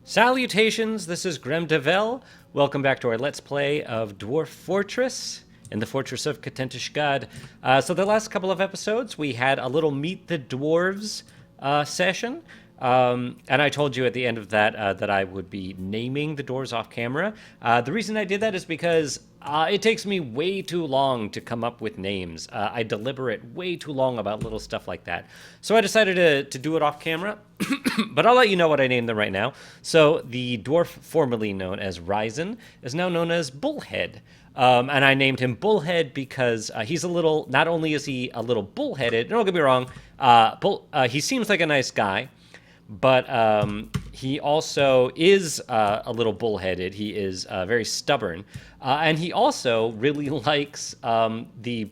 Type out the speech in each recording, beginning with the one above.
Salutations, this is Grem Devel. Welcome back to our Let's Play of Dwarf Fortress in the Fortress of Katentishgad. So the last couple of episodes, we had a little Meet the Dwarves session. And I told you at the end of that that I would be naming the dwarves off camera. The reason I did that is because it takes me way too long to come up with names. I deliberate way too long about little stuff like that. So I decided to do it off camera. But I'll let you know what I named them right now. So the dwarf formerly known as Rarin is now known as Bullhead. And I named him Bullhead because he's a little, not only is he a little bullheaded, don't get me wrong, he seems like a nice guy, but he also is a little bullheaded. He is very stubborn. And he also really likes the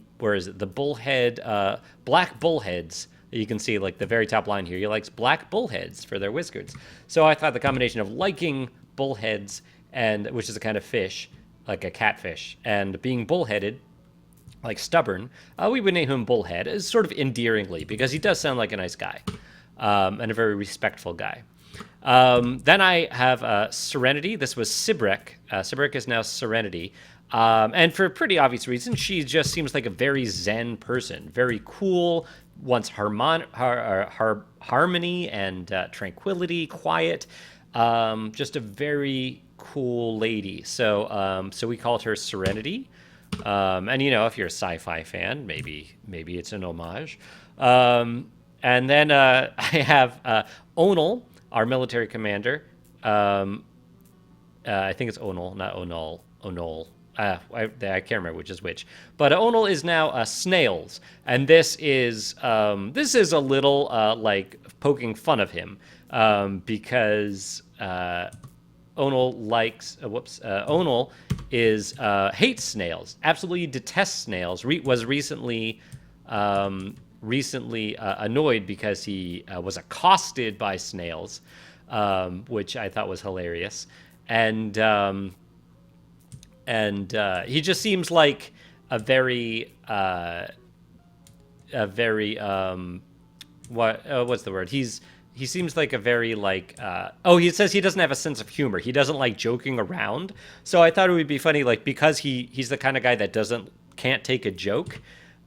bullhead, black bullheads. You can see like the very top line here. He likes black bullheads for their whiskers. So I thought the combination of liking bullheads, and which is a kind of fish, like a catfish, and being bullheaded, like stubborn, we would name him Bullhead, is sort of endearingly, because he does sound like a nice guy, and a very respectful guy. Then I have Serenity. This was Sibrek. Sibrek is now Serenity. And for pretty obvious reasons, she just seems like a very zen person, very cool, wants harmony and tranquility, quiet, just a very cool lady. So we called her Serenity. And if you're a sci-fi fan, maybe it's an homage. And then I have Onal, our military commander. I think it's Onal, not Onal. Onal. I can't remember which is which. But Onal is now Snails, and this is a little like poking fun of him, because Onal likes Onal is hates snails, absolutely detests snails. Was recently annoyed because he was accosted by snails, which I thought was hilarious, and he just seems like a very what's the word? He seems like a very like he says he doesn't have a sense of humor. He doesn't like joking around. So I thought it would be funny, like, because he's the kind of guy that can't take a joke.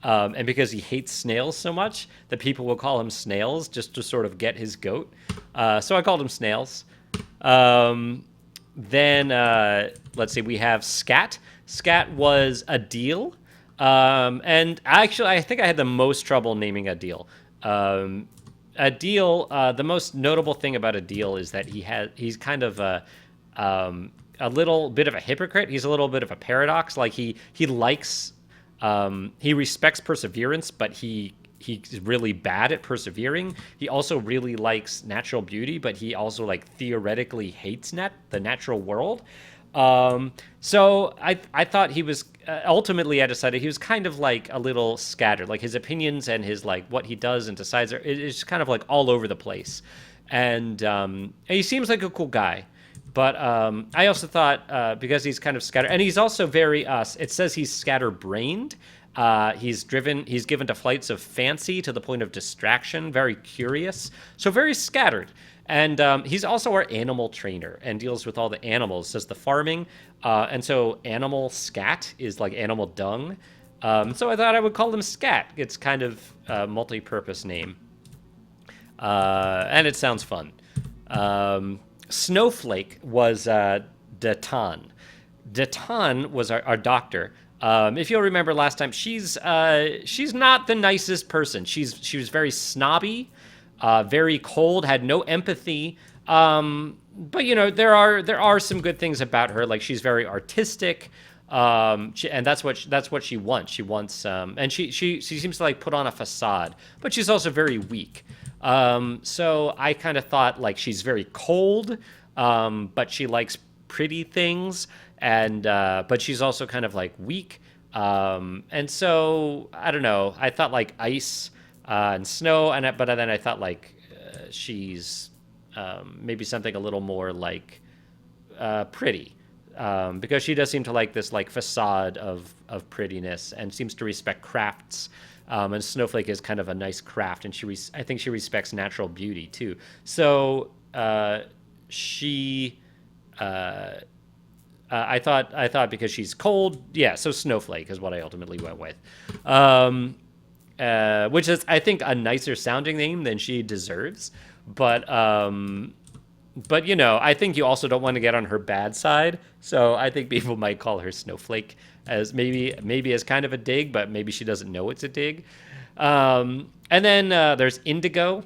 And because he hates snails so much, that people will call him Snails just to sort of get his goat. So I called him Snails. Then let's see, we have Scat. Scat was Adil. And actually, I think I had the most trouble naming Adil. Adil, the most notable thing about Adil is that he's kind of a little bit of a hypocrite. He's a little bit of a paradox. Like he respects perseverance, but he's really bad at persevering. He also really likes natural beauty, but he also like theoretically hates the natural world. So I thought he was ultimately, I decided he was kind of like a little scattered, like his opinions and his like what he does and decides is kind of like all over the place. And he seems like a cool guy. But I also thought, because he's kind of scattered, and he's also very, it says he's scatterbrained. He's given to flights of fancy to the point of distraction, very curious, so very scattered. And he's also our animal trainer and deals with all the animals, does the farming. And so animal scat is like animal dung. So I thought I would call him Scat. It's kind of a multi-purpose name. And it sounds fun. Snowflake was Datan. Datan was our doctor. If you'll remember last time, she's not the nicest person. She was very snobby, very cold, had no empathy. But there are some good things about her. Like, she's very artistic. And that's what she wants. She wants, and she seems to like put on a facade, but she's also very weak. So I kind of thought like she's very cold, but she likes pretty things, and but she's also kind of like weak. And so I don't know. I thought like ice and snow, but then I thought like she's maybe something a little more like pretty. Because she does seem to like this like facade of prettiness and seems to respect crafts. And Snowflake is kind of a nice craft, and I think she respects natural beauty too. So she, I thought because she's cold, yeah. So Snowflake is what I ultimately went with, which is I think a nicer sounding name than she deserves. But I think you also don't want to get on her bad side. So I think people might call her Snowflake as maybe as kind of a dig, but maybe she doesn't know it's a dig. And then there's Indigo.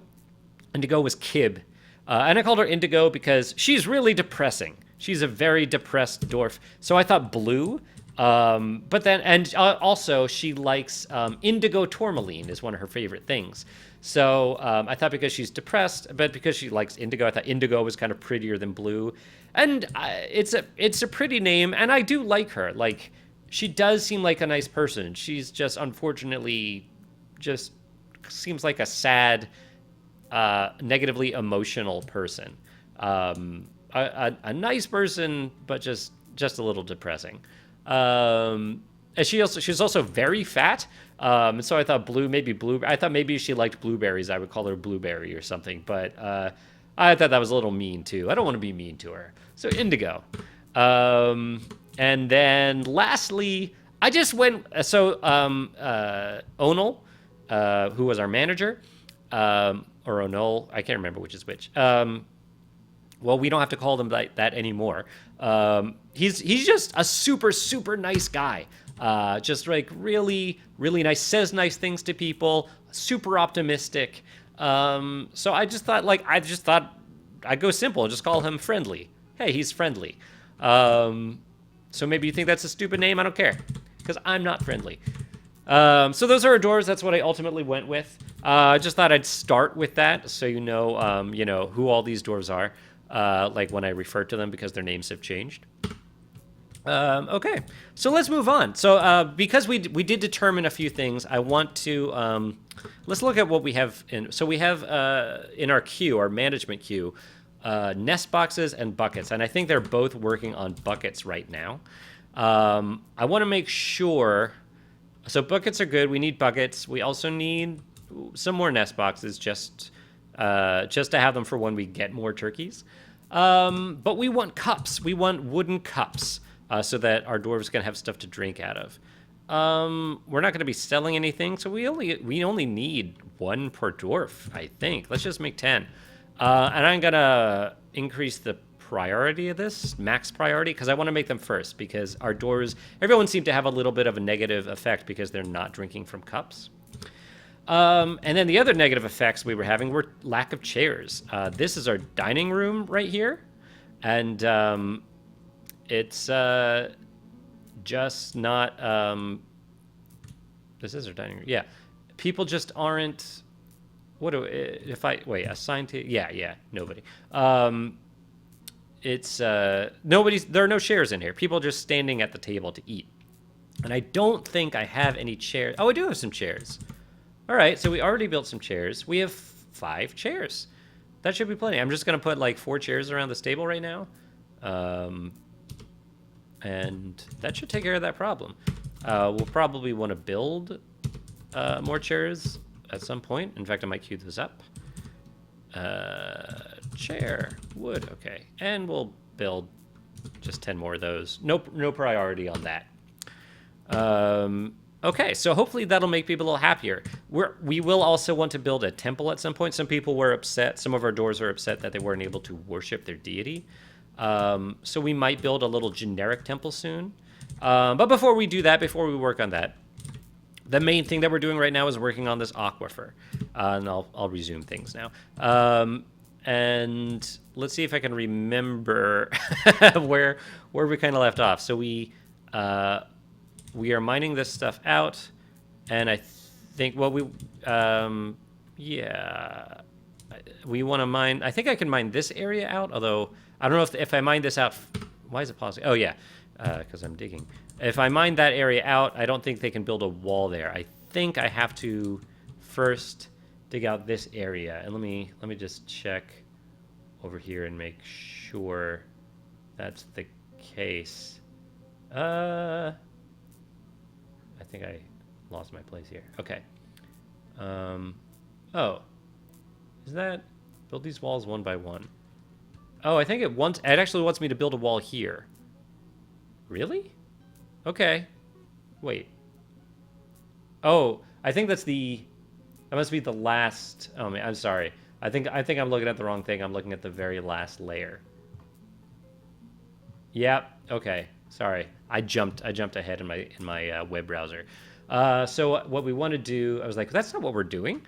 Indigo was Kib. And I called her Indigo because she's really depressing. She's a very depressed dwarf. So I thought blue. But then, and also she likes indigo tourmaline is one of her favorite things. So I thought because she's depressed, but because she likes indigo, I thought indigo was kind of prettier than blue. And it's a pretty name, and I do like her. Like, she does seem like a nice person. She's just unfortunately just seems like a sad, negatively emotional person. A nice person, but just a little depressing. And she's also very fat. And so I thought I thought maybe she liked blueberries. I would call her Blueberry or something. But I thought that was a little mean too. I don't want to be mean to her. So Indigo. And then lastly, I just went. So Onal, who was our manager, or Onol, I can't remember which is which. Well, we don't have to call him that anymore. He's just a super, super nice guy. Just like really, really nice, says nice things to people, super optimistic. So I just thought I'd go simple, just call him Friendly. Hey, he's friendly. So maybe you think that's a stupid name. I don't care, because I'm not friendly. So those are our dwarves. That's what I ultimately went with. I just thought I'd start with that, so you know who all these dwarves are. Like when I refer to them, because their names have changed. Okay, so let's move on. So because we did determine a few things, I want to let's look at what we have in. So we have in our queue, our management queue, nest boxes and buckets, and I think they're both working on buckets right now. I want to make sure. So buckets are good. We need buckets. We also need some more nest boxes, just to have them for when we get more turkeys. But we want cups. We want wooden cups, so that our dwarves can have stuff to drink out of. We're not going to be selling anything, so we only need one per dwarf, I think. Let's just make 10. And I'm going to increase the priority of this, max priority, because I want to make them first, because our dwarves, everyone seemed to have a little bit of a negative effect because they're not drinking from cups. And then the other negative effects we were having were lack of chairs. This is our dining room right here. And it's just not... this is our dining room. Yeah. People just aren't... What do... If I... Wait, assigned to... Yeah, nobody. It's... Nobody's... There are no chairs in here. People are just standing at the table to eat. And I don't think I have any chairs. Oh, I do have some chairs. All right, so we already built some chairs. We have 5 chairs. That should be plenty. I'm just going to put like 4 chairs around this table right now. And that should take care of that problem. We'll probably want to build more chairs at some point. In fact, I might queue those up. Chair, wood, okay. And we'll build just 10 more of those. No priority on that. Okay, so hopefully that'll make people a little happier. We will also want to build a temple at some point. Some people were upset. Some of our dwarves are upset that they weren't able to worship their deity. So we might build a little generic temple soon. But before we do that, before we work on that, the main thing that we're doing right now is working on this aquifer. And I'll resume things now. And let's see if I can remember where we kind of left off. So we are mining this stuff out, and I think, well, we want to mine. I think I can mine this area out, although I don't know if I mine this out. Why is it pausing? Oh yeah, because I'm digging. If I mine that area out, I don't think they can build a wall there. I think I have to first dig out this area, and let me just check over here and make sure that's the case. I think I lost my place here. Okay. Oh. Is that... Build these walls one by one. Oh, I think it actually wants me to build a wall here. Really? Okay. Wait. Oh, I think that must be the last. Oh man, I'm sorry. I think I'm looking at the wrong thing. I'm looking at the very last layer. Yep. Okay. Sorry. I jumped ahead in my web browser. So what we want to do, I was like, that's not what we're doing.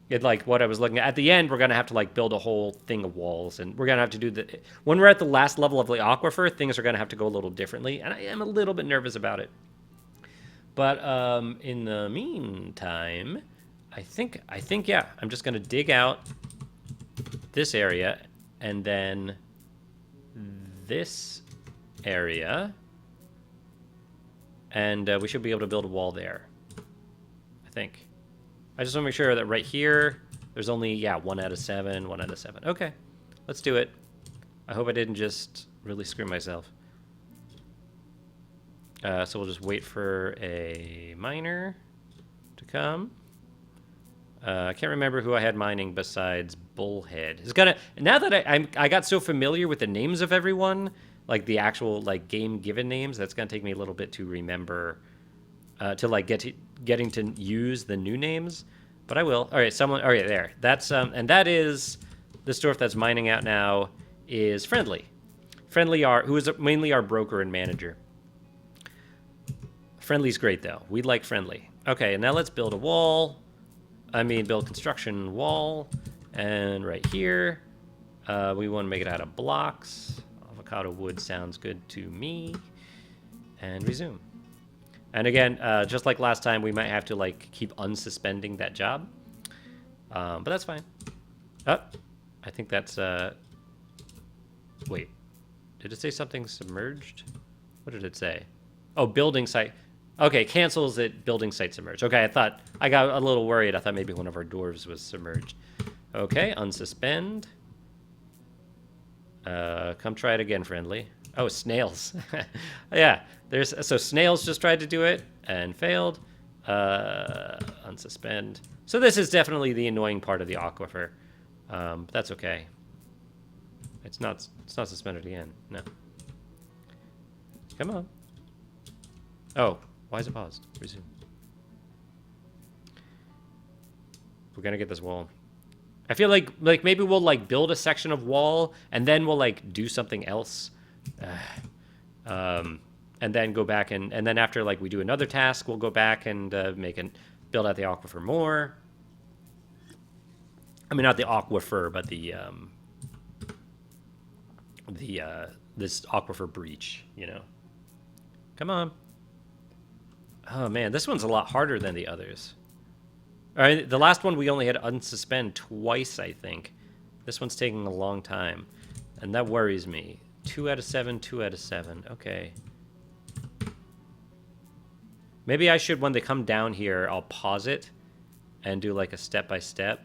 It like what I was looking at the end, we're gonna have to like build a whole thing of walls, and we're gonna have to do the when we're at the last level of the aquifer, things are gonna have to go a little differently, and I am a little bit nervous about it. But in the meantime, I think yeah, I'm just gonna dig out this area, and then this area, and we should be able to build a wall there. I think. I just want to make sure that right here, there's only, yeah, 1 out of 7, 1 out of 7. Okay, let's do it. I hope I didn't just really screw myself. So we'll just wait for a miner to come. I can't remember who I had mining besides Bullhead. It's gonna now that I got so familiar with the names of everyone, like the actual like game given names. That's gonna take me a little bit to remember, to like getting to use the new names. But I will. All right, someone. All right, there. That's and that is this dwarf that's mining out now is Friendly. Who is mainly our broker and manager. Friendly's great though. We like Friendly. Okay, and now let's build a wall. Build construction wall. And right here, we want to make it out of blocks. Avocado wood sounds good to me. And resume. And again, just like last time, we might have to like keep unsuspending that job. But that's fine. Oh, I think that's... Wait. Did it say something submerged? What did it say? Oh, building site... Okay, cancels it, building site submerged. Okay, I got a little worried. I thought maybe one of our dwarves was submerged. Okay, unsuspend. Come try it again, Friendly. Oh, snails. Yeah, so snails just tried to do it and failed. Unsuspend. So this is definitely the annoying part of the aquifer. But that's okay. It's not suspended again. No. Come on. Oh. Why is it paused? Resume. We're gonna get this wall. I feel like maybe we'll like build a section of wall and then we'll like do something else, and then go back and then after like we do another task, we'll go back and build out the aquifer more. I mean, not the aquifer, but this aquifer breach. You know. Come on. Oh, man, this one's a lot harder than the others. All right, the last one we only had to unsuspend twice, I think. This one's taking a long time, and that worries me. 2 out of 7, 2 out of 7. Okay. Maybe I should, when they come down here, I'll pause it and do like a step-by-step.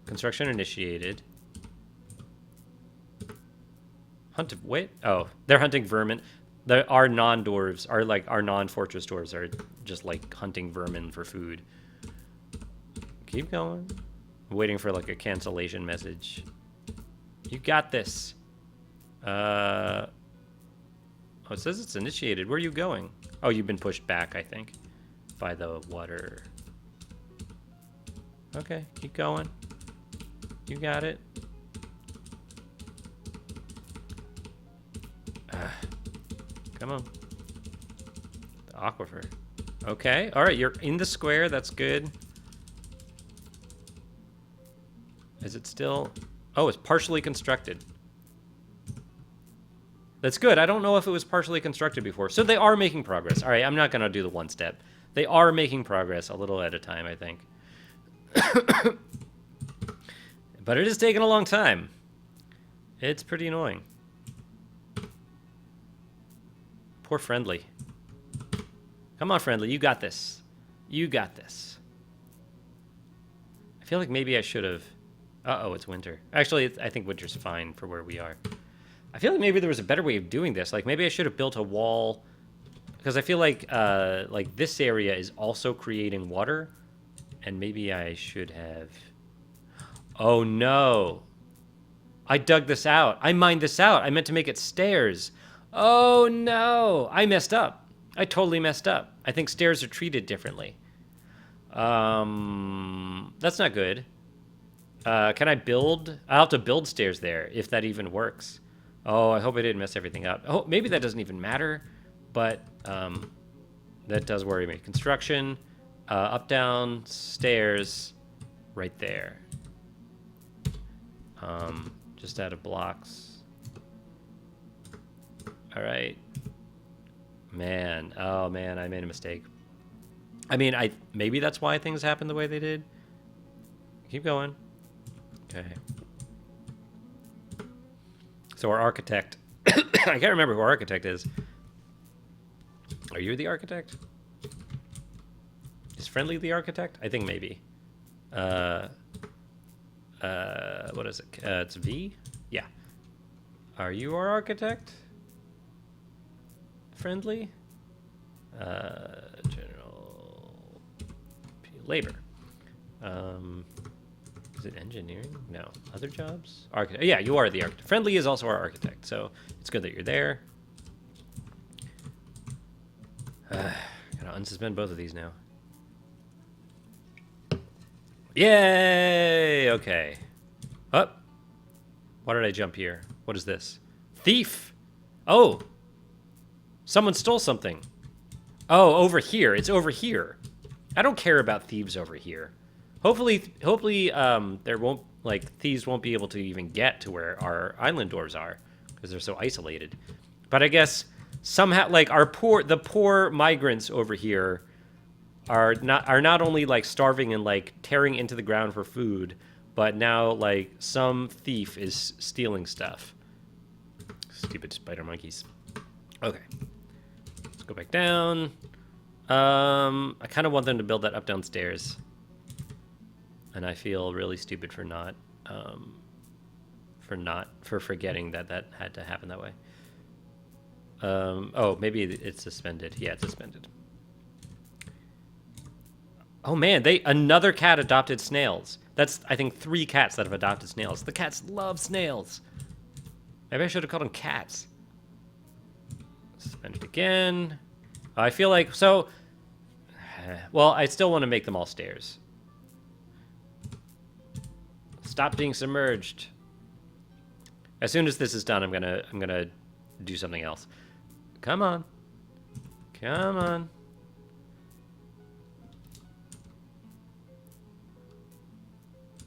Construction initiated. Wait. Oh, they're hunting vermin. Our non-dwarves, our non-fortress dwarves are just like hunting vermin for food. Keep going. I'm waiting for like a cancellation message. You got this. Oh, it says it's initiated. Where are you going? Oh, you've been pushed back, I think, by the water. Okay, keep going. You got it. Come on. The aquifer. Okay. All right. You're in the square. That's good. Is it still... Oh, it's partially constructed. That's good. I don't know if it was partially constructed before. So they are making progress. All right. I'm not going to do the one step. They are making progress a little at a time, I think. But it is taking a long time. It's pretty annoying. Poor Friendly. Come on, Friendly. You got this. You got this. I feel like maybe I should have... Uh-oh, it's winter. Actually, I think winter's fine for where we are. I feel like maybe there was a better way of doing this. Like, maybe I should have built a wall... Because I feel like this area is also creating water. And maybe I should have... Oh no. I dug this out. I mined this out. I meant to make it stairs. Oh no. I messed up. I totally messed up. I think stairs are treated differently. That's not good. Can I build? I'll have to build stairs there if that even works. Oh, I hope I didn't mess everything up. Oh, maybe that doesn't even matter, but that does worry me. Construction, up, down, stairs, right there. Just out of blocks. All right. Man, oh man, I made a mistake. I mean, maybe that's why things happened the way they did. Keep going. Okay. So our architect, I can't remember who our architect is. Are you the architect? Is Friendly the architect? I think maybe. What is it? It's V? Yeah. Are you our architect? Friendly? General labor. Is it engineering? No. Other jobs? Architect. Yeah, you are the architect. Friendly is also our architect, so it's good that you're there. Gotta unsuspend both of these now. Yay! Okay. Oh. Why did I jump here? What is this? Thief! Oh! Someone stole something. Oh, over here. It's over here. I don't care about thieves over here. Hopefully, there won't, thieves won't be able to even get to where our island dwarves are because they're so isolated. But I guess somehow, the poor migrants over here are not only starving and tearing into the ground for food, but now some thief is stealing stuff. Stupid spider monkeys. Okay, let's go back down. I kind of want them to build that up downstairs. And I feel really stupid for forgetting that had to happen that way. Oh, maybe it's suspended. Yeah, it's suspended. Oh man, another cat adopted snails. That's, I think, 3 cats that have adopted snails. The cats love snails. Maybe I should have called them cats. Suspended again. I feel like, well, I still want to make them all stairs. Stop being submerged. As soon as this is done, I'm gonna do something else. Come on. Come on.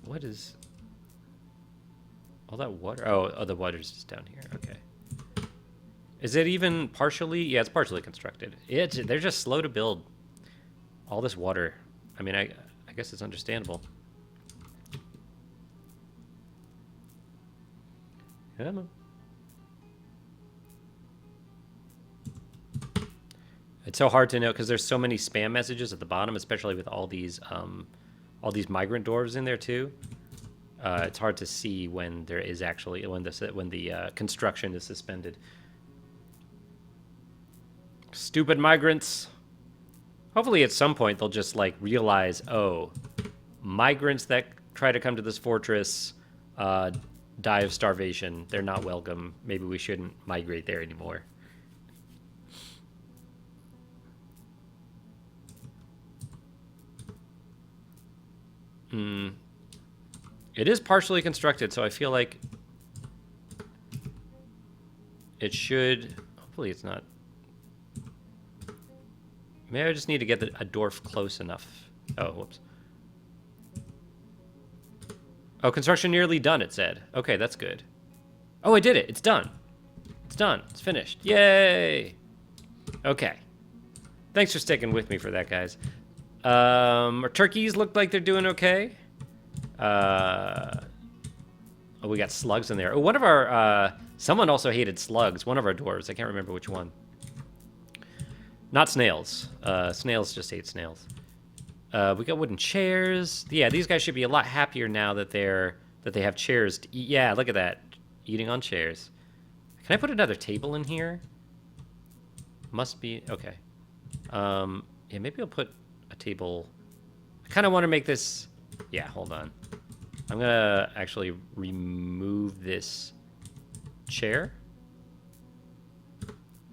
What is all that water? Oh, the water's just down here. Okay. Is it even partially? Yeah, it's partially constructed. They're just slow to build. All this water. I mean, I guess it's understandable. Come on. It's so hard to know because there's so many spam messages at the bottom, especially with all these migrant dwarves in there too. It's hard to see when there is actually when the construction is suspended. Stupid migrants. Hopefully, at some point they'll just realize, oh, migrants that try to come to this fortress die of starvation. They're not welcome. Maybe we shouldn't migrate there anymore. It is partially constructed, so I feel like it should. Hopefully, it's not. Maybe I just need to get a dwarf close enough. Oh, whoops. Oh, construction nearly done, it said. Okay, that's good. Oh, I did it. It's done. It's done. It's finished. Yay! Okay. Thanks for sticking with me for that, guys. Our turkeys look like they're doing okay. Oh, we got slugs in there. Oh, one of our... someone also hated slugs. One of our dwarves. I can't remember which one. Not snails. Snails just hate snails. We got wooden chairs. Yeah, these guys should be a lot happier now that they have chairs to eat. Yeah, look at that. Eating on chairs. Can I put another table in here? Must be. Okay. Yeah, maybe I'll put a table. I kind of want to make this. Yeah, hold on. I'm gonna actually remove this chair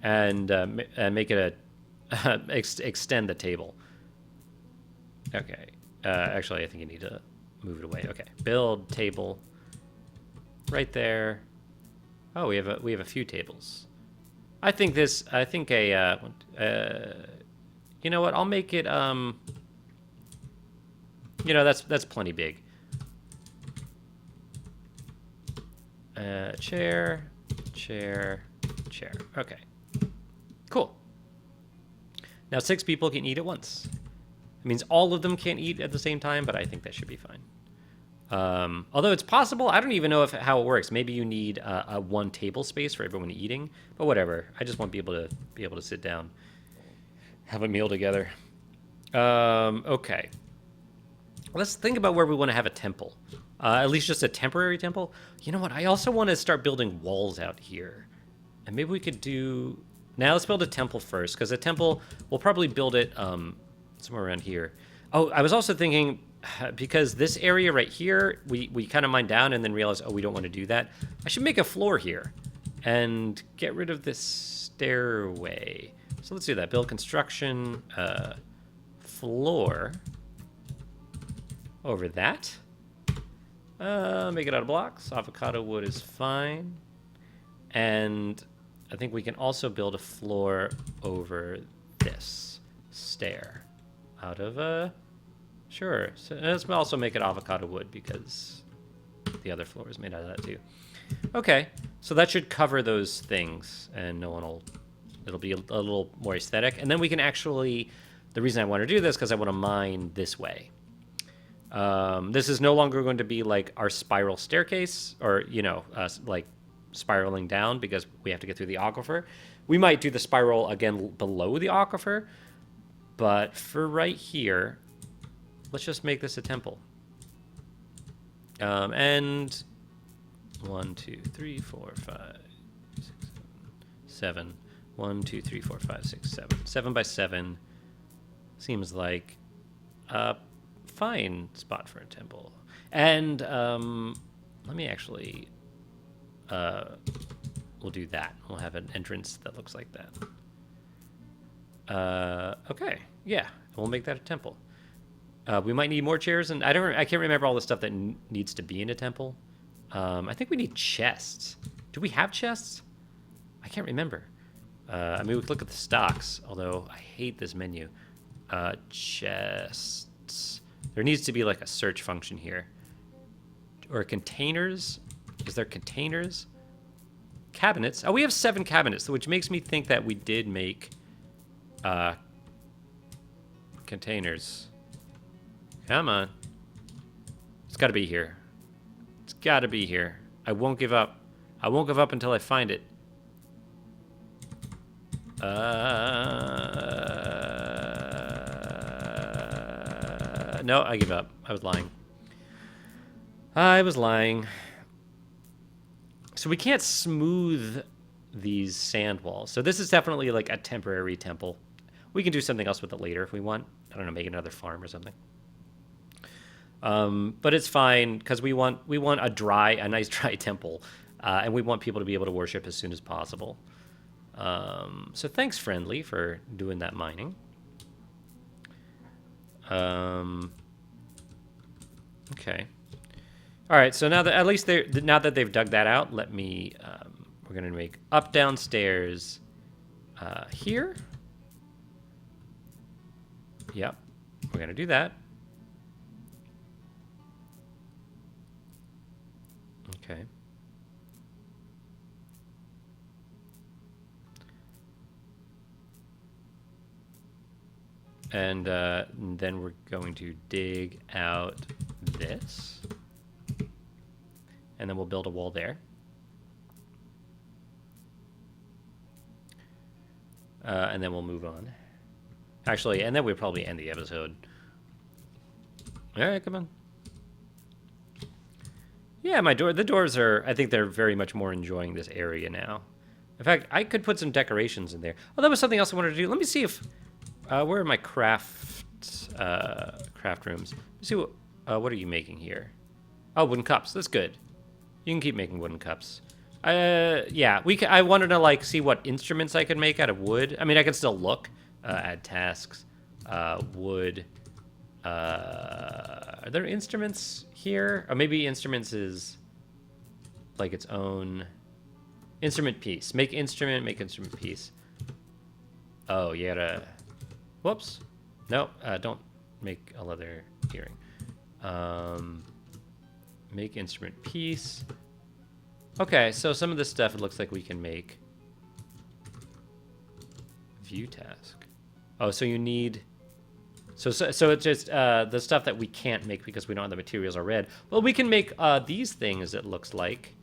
and make it a extend the table. Okay. Actually, I think you need to move it away. Okay. Build table right there. Oh, we have a few tables. I think you know what? I'll make it that's plenty big. Chair. Okay. Cool. Now 6 people can eat at once. It means all of them can't eat at the same time, but I think that should be fine. Although it's possible, I don't even know how it works. Maybe you need a 1 table space for everyone eating, but whatever. I just want people to be able to sit down, have a meal together. Okay. Let's think about where we want to have a temple. At least just a temporary temple. You know what? I also want to start building walls out here. And maybe we could do... Now let's build a temple first, because a temple, we'll probably build it somewhere around here. Oh, I was also thinking, because this area right here, we kind of mined down and then realized, oh, we don't want to do that. I should make a floor here and get rid of this stairway. So let's do that. Build construction floor over that. Make it out of blocks. Avocado wood is fine. And I think we can also build a floor over this stair out of sure. So let's also make it avocado wood because the other floor is made out of that too. Okay, so that should cover those things, and it'll be a little more aesthetic. And then we can actually, the reason I want to do this because I want to mine this way. This is no longer going to be like our spiral staircase, or like spiraling down because we have to get through the aquifer. We might do the spiral again below the aquifer, but for right here, let's just make this a temple. And 1, 2, 3, 4, 5, 6, 7. 1, 2, 3, 4, 5, 6, 7. 7 by 7 seems like a fine spot for a temple. And let me actually... we'll do that. We'll have an entrance that looks like that. Okay, yeah, we'll make that a temple. We might need more chairs, and I can't remember all the stuff that needs to be in a temple. I think we need chests. Do we have chests? I can't remember. I mean, we could look at the stocks, although I hate this menu. Chests. There needs to be like a search function here. Or containers. Is there containers? Cabinets. Oh, we have 7 cabinets, which makes me think that we did make containers. Come on. It's got to be here. It's got to be here. I won't give up. I won't give up until I find it. No, I give up. I was lying. I was lying. So we can't smooth these sand walls. So this is definitely like a temporary temple. We can do something else with it later if we want. I don't know, make another farm or something. But it's fine because we want a nice dry temple, and we want people to be able to worship as soon as possible. So thanks, Friendly, for doing that mining. Okay. All right. So now that at least now that they've dug that out, let me. We're gonna make up down stairs here. Yep. We're gonna do that. Okay. And then we're going to dig out this. And then we'll build a wall there. And then we'll move on. Actually, and then we'll probably end the episode. All right, come on. Yeah, the dwarves are, I think they're very much more enjoying this area now. In fact, I could put some decorations in there. Oh, that was something else I wanted to do. Let me see if, where are my craft rooms? Let me see what are you making here? Oh, wooden cups. That's good. You can keep making wooden cups. Yeah, I wanted to like see what instruments I could make out of wood. I mean, I can still look. Add tasks. Wood. Are there instruments here? Or maybe instruments is like its own instrument piece. Make instrument piece. Oh, you gotta. Whoops. No, don't make a leather earring. Make instrument piece. Okay, so some of this stuff it looks like we can make. View task. Oh, so you need. So it's just the stuff that we can't make because we don't have the materials are red. Well, we can make these things. It looks like,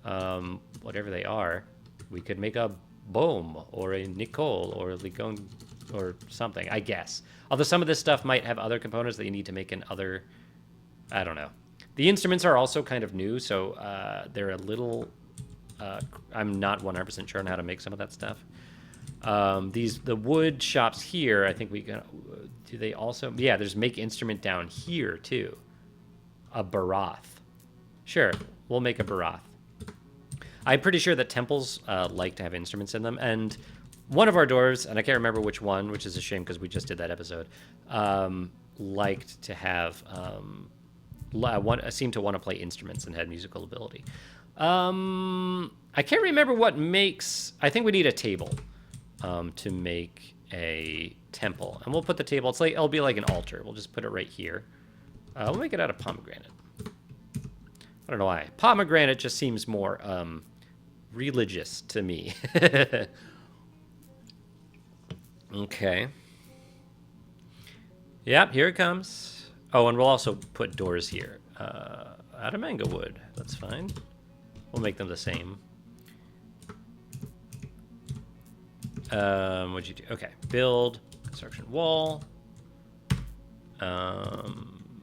whatever they are, we could make a Bohm or a Nicole or a Ligon or something. I guess. Although some of this stuff might have other components that you need to make in other. I don't know. The instruments are also kind of new, so they're a little. I'm not 100% sure on how to make some of that stuff. The wood shops here. I think we can. Do they also? Yeah, there's make instrument down here too. A barath. Sure, we'll make a barath. I'm pretty sure that temples like to have instruments in them, and one of our dwarves, and I can't remember which one, which is a shame because we just did that episode. Liked to have. Seemed to want to play instruments and had musical ability. I can't remember what makes. I think we need a table to make a temple, and we'll put the table. It'll be like an altar. We'll just put it right here. We'll make it out of pomegranate. I don't know why. Pomegranate just seems more religious to me. Okay. Yep, here it comes. Oh, and we'll also put doors here. Out of mango wood. That's fine. We'll make them the same. What'd you do? Okay. Build. Construction wall.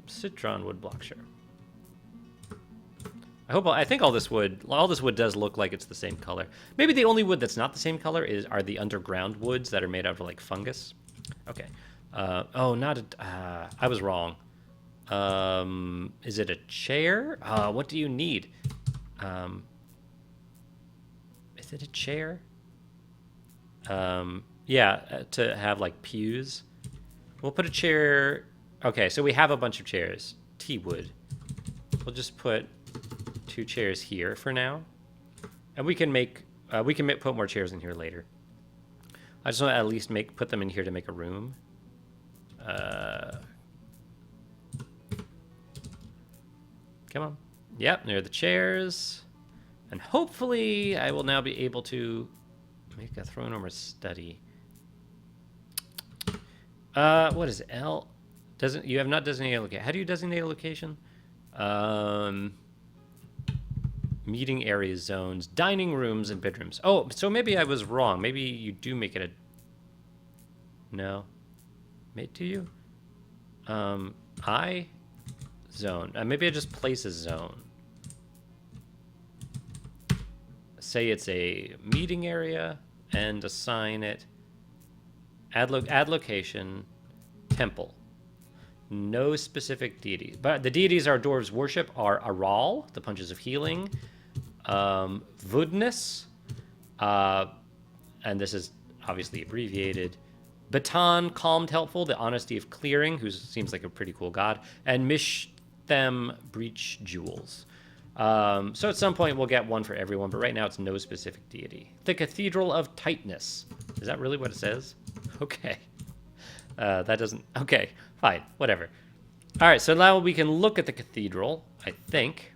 Citron wood block, sure. I think all this wood does look like it's the same color. Maybe the only wood that's not the same color are the underground woods that are made out of like fungus. Okay. I was wrong. Is it a chair? What do you need? Is it a chair? Yeah, to have like pews. We'll put a chair. Okay, so we have a bunch of chairs. Tea wood. We'll just put 2 chairs here for now, and we can put more chairs in here later. I just want to at least put them in here to make a room. Come on. Yep, there are the chairs. And hopefully I will now be able to make a throne room or study. What is L? You have not designated a location. How do you designate a location? Meeting areas, zones, dining rooms, and bedrooms. Oh, so maybe I was wrong. Maybe you do make it a... No. Do you? Zone. Maybe I just place a zone. Say it's a meeting area and assign it. Add location. Temple. No specific deities. But the deities our dwarves worship are Aral, the punches of healing, Vudness, and this is obviously abbreviated, Baton, calmed, helpful, the honesty of clearing, who seems like a pretty cool god, and Mishthem, breach jewels. So at some point we'll get one for everyone, but right now it's no specific deity. The Cathedral of Tightness. Is that really what it says? Okay. That doesn't... Okay, fine, whatever. All right, so now we can look at the cathedral, I think.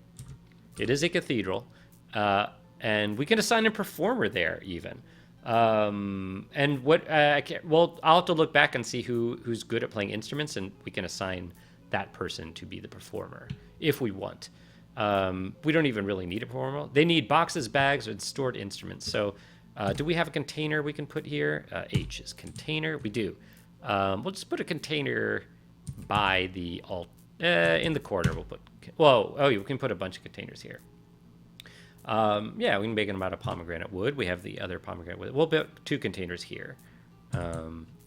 It is a cathedral. And we can assign a performer there, even. And what... I'll have to look back and see who's good at playing instruments, and we can assign that person to be the performer, if we want. We don't even really need a performer. They need boxes, bags, and stored instruments. So do we have a container we can put here? H is container. We do. We'll just put a container by the in the corner. We'll put... you can put a bunch of containers here. Yeah, we can make them out of pomegranate wood. We have the other pomegranate wood. We'll put 2 containers here.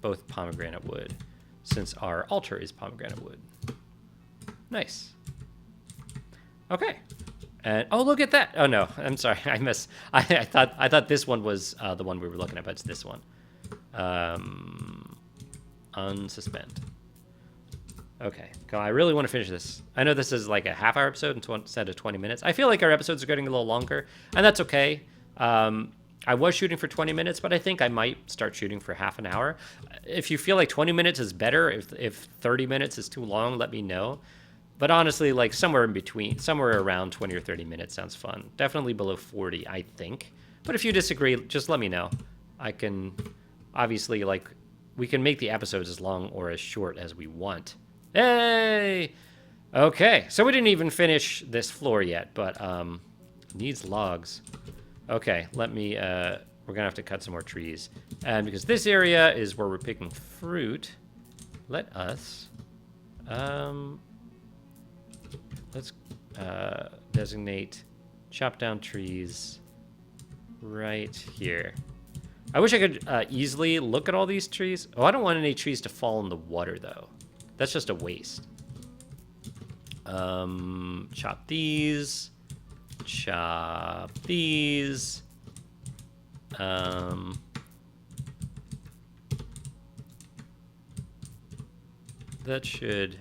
Both pomegranate wood, since our altar is pomegranate wood. Nice. Okay. And oh, look at that! Oh no, I'm sorry, I thought this one was the one we were looking at, but it's this one. Unsuspend. Okay, I really want to finish this. I know this is like a half-hour episode instead of 20 minutes. I feel like our episodes are getting a little longer, and that's okay. I was shooting for 20 minutes, but I think I might start shooting for half an hour. If you feel like 20 minutes is better, if 30 minutes is too long, let me know. But honestly, like somewhere in between, somewhere around 20 or 30 minutes sounds fun. Definitely below 40, I think. But if you disagree, just let me know. I can, obviously, like, we can make the episodes as long or as short as we want. Hey! Okay, so we didn't even finish this floor yet, but needs logs. Okay, let me, we're gonna have to cut some more trees. And because this area is where we're picking fruit, let us, let's designate chop down trees right here. I wish I could easily look at all these trees. Oh, I don't want any trees to fall in the water, though. That's just a waste. Chop these. Chop these. That should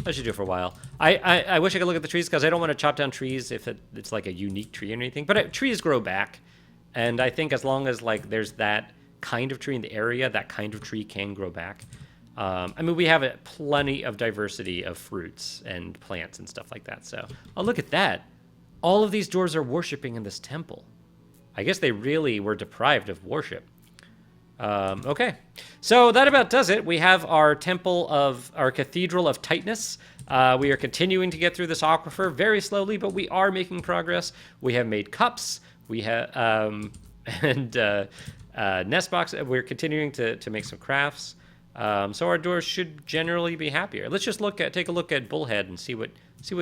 do it for a while. I wish I could look at the trees because I don't want to chop down trees if it's like a unique tree or anything. But trees grow back. And I think as long as like there's that kind of tree in the area, that kind of tree can grow back. I mean, we have plenty of diversity of fruits and plants and stuff like that. So, oh, look at that. All of these dwarves are worshiping in this temple. I guess they really were deprived of worship. Okay. So that about does it. We have our cathedral of tightness. We are continuing to get through this aquifer very slowly, but we are making progress. We have made cups. We have, nest box. We're continuing to make some crafts. So our doors should generally be happier. Let's just take a look at Bullhead and see what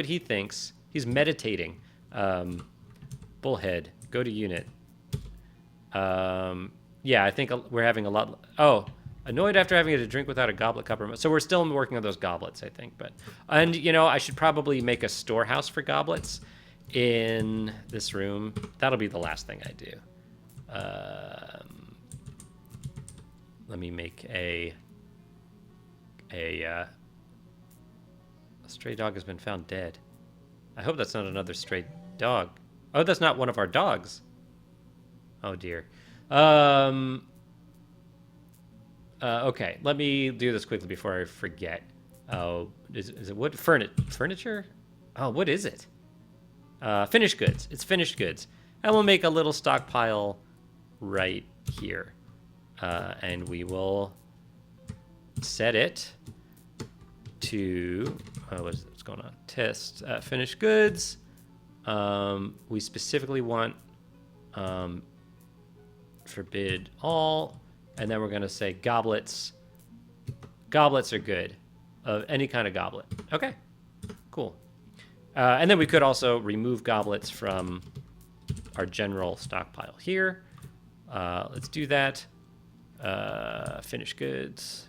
he thinks. He's meditating. Bullhead, go to unit. Yeah, I think we're having a lot. Oh, annoyed after having to drink without a goblet cup. So we're still working on those goblets, I think. And you know, I should probably make a storehouse for goblets in this room. That'll be the last thing I do. Let me make a stray dog has been found dead. I hope that's not another stray dog. Oh, that's not one of our dogs. Oh dear. Okay, let me do this quickly before I forget. Oh, is it wood? Furniture? Oh, what is it? Finished goods. It's finished goods. And we'll make a little stockpile right here. And we will set it to, what's going on? Test finished goods. We specifically want forbid all, and then we're going to say goblets. Goblets are good, of any kind of goblet. Okay, cool. And then we could also remove goblets from our general stockpile here. Let's do that. Finished goods.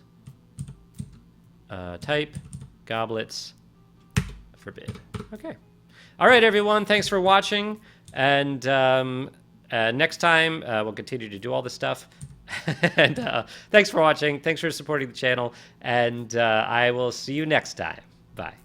Type goblets. Forbid. Okay. All right, everyone. Thanks for watching. And next time, we'll continue to do all this stuff. And thanks for watching. Thanks for supporting the channel. And I will see you next time. Bye.